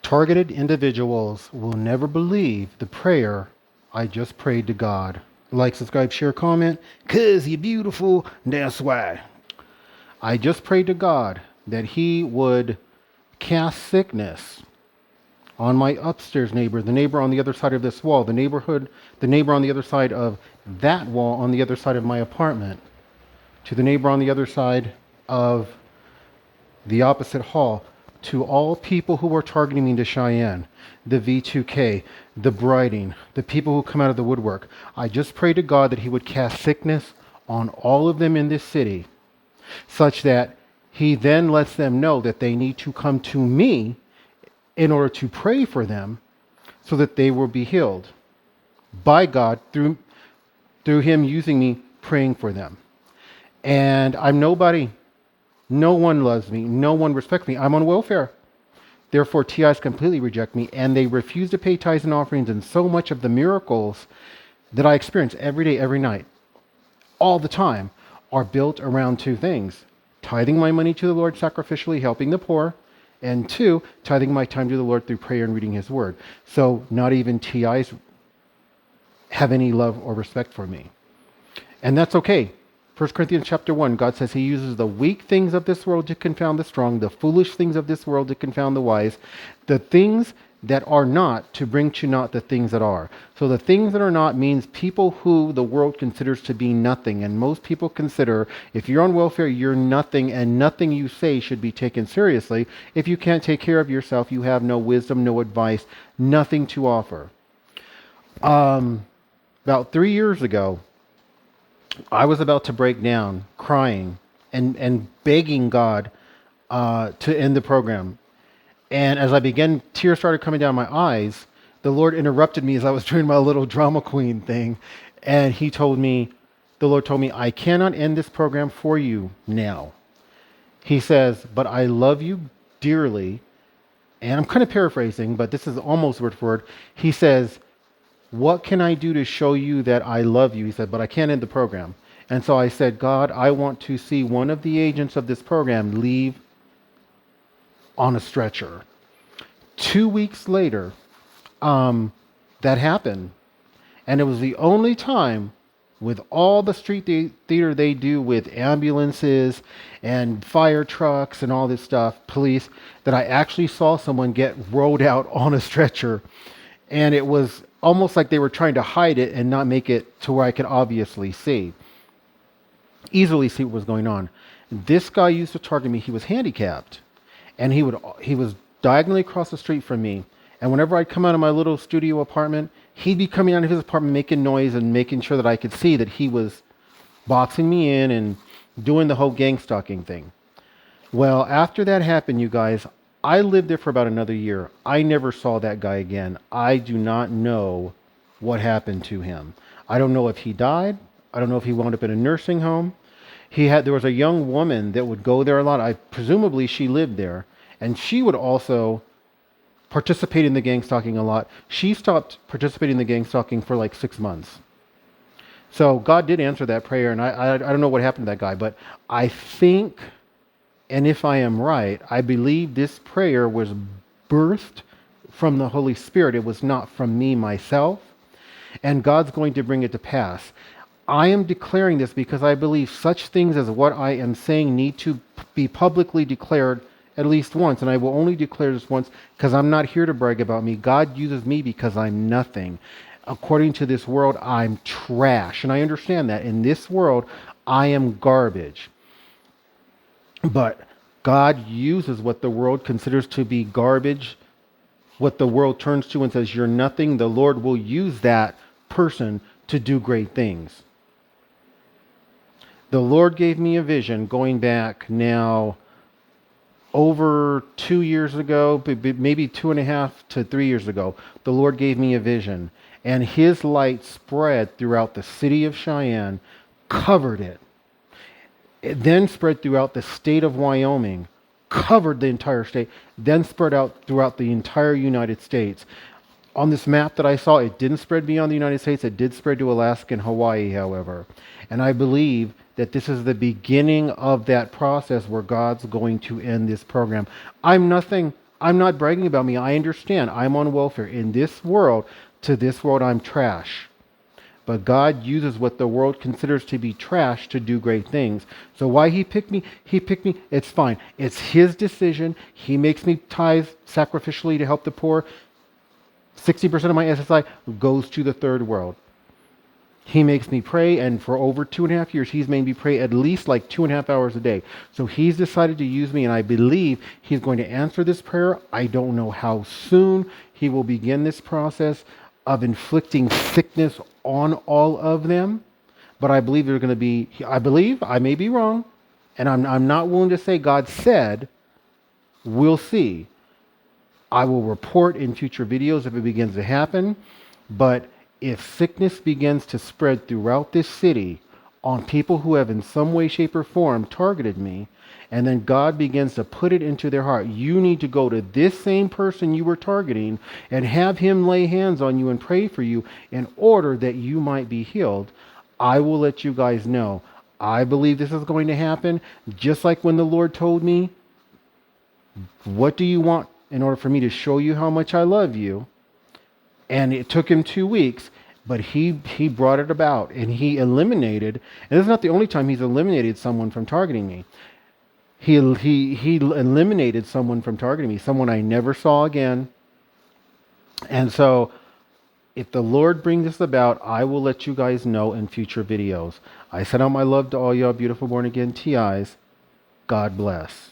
Targeted individuals will never believe the prayer I just prayed to God. Like, subscribe, share, comment, 'cause you're beautiful, that's why. I just prayed to God that He would cast sickness on my upstairs neighbor, the neighbor on the other side of this wall, the neighbor on the other side of that wall on the other side of my apartment, to the neighbor on the other side of the opposite hall, to all people who are targeting me to Cheyenne, the V2K, the Briding, the people who come out of the woodwork. I just pray to God that He would cast sickness on all of them in this city, such that He then lets them know that they need to come to me in order to pray for them so that they will be healed by God through Him using me praying for them. And I'm nobody. No one loves me. No one respects me. I'm on welfare. Therefore, TIs completely reject me, and they refuse to pay tithes and offerings. And so much of the miracles that I experience every day, every night, all the time, are built around two things: tithing my money to the Lord sacrificially, helping the poor, and two, tithing my time to the Lord through prayer and reading His Word. So not even TIs have any love or respect for me. And that's okay. 1 Corinthians chapter 1, God says He uses the weak things of this world to confound the strong, the foolish things of this world to confound the wise, the things that are not to bring to naught the things that are. So the things that are not means people who the world considers to be nothing. And most people consider if you're on welfare, you're nothing, and nothing you say should be taken seriously. If you can't take care of yourself, you have no wisdom, no advice, nothing to offer. About 3 years ago, I was about to break down, crying and begging God to end the program. And as I began, tears started coming down my eyes. The Lord interrupted me as I was doing my little drama queen thing. And the Lord told me, I cannot end this program for you now. He says, but I love you dearly. And I'm kind of paraphrasing, but this is almost word for word. He says, what can I do to show you that I love you? He said, but I can't end the program. And so I said, God, I want to see one of the agents of this program leave on a stretcher. 2 weeks later, that happened. And it was the only time with all the street theater they do with ambulances and fire trucks and all this stuff, police, that I actually saw someone get rolled out on a stretcher. And it was almost like they were trying to hide it and not make it to where I could easily see what was going on. This guy used to target me. He was handicapped, and he was diagonally across the street from me. And whenever I'd come out of my little studio apartment, he'd be coming out of his apartment making noise and making sure that I could see that he was boxing me in and doing the whole gang stalking thing. Well, after that happened, you guys, I lived there for about another year. I never saw that guy again. I do not know what happened to him. I don't know if he died. I don't know if he wound up in a nursing home. There was a young woman that would go there a lot. Presumably she lived there, and she would also participate in the gang stalking a lot. She stopped participating in the gang stalking for like 6 months. So God did answer that prayer, and I don't know what happened to that guy, but I think, and if I am right, I believe this prayer was birthed from the Holy Spirit. It was not from me myself, and God's going to bring it to pass. I am declaring this because I believe such things as what I am saying need to be publicly declared at least once, and I will only declare this once because I'm not here to brag about me. God uses me because I'm nothing. According to this world, I'm trash, and I understand that. In this world, I am garbage. But God uses what the world considers to be garbage, what the world turns to and says, you're nothing. The Lord will use that person to do great things. The Lord gave me a vision going back now over 2 years ago, maybe 2.5 to 3 years ago. The Lord gave me a vision, and His light spread throughout the city of Cheyenne, covered it. It then spread throughout the state of Wyoming, covered the entire state, then spread out throughout the entire United States. On this map that I saw, it didn't spread beyond the United States. It did spread to Alaska and Hawaii, however. And I believe that this is the beginning of that process where God's going to end this program. I'm nothing. I'm not bragging about me. I understand. I'm on welfare. In this world, to this world, I'm trash. But God uses what the world considers to be trash to do great things. So why he picked me, it's fine. It's his decision. He makes me tithe sacrificially to help the poor. 60% of my SSI goes to the third world. He makes me pray, and for over 2.5 years, he's made me pray at least like 2.5 hours a day. So he's decided to use me, and I believe he's going to answer this prayer. I don't know how soon he will begin this process of inflicting sickness on all of them, but I believe they're going to be, I believe, I may be wrong, and I'm not willing to say God said, we'll see. I will report in future videos if it begins to happen. But if sickness begins to spread throughout this city on people who have in some way, shape, or form targeted me, and then God begins to put it into their heart, you need to go to this same person you were targeting and have him lay hands on you and pray for you in order that you might be healed, I will let you guys know. I believe this is going to happen, just like when the Lord told me, what do you want in order for me to show you how much I love you? And it took him 2 weeks, but he brought it about, and he eliminated, and this is not the only time he's eliminated someone from targeting me. He eliminated someone from targeting me, someone I never saw again. And so if the Lord brings this about, I will let you guys know in future videos. I send out my love to all y'all beautiful born again TIs. God bless.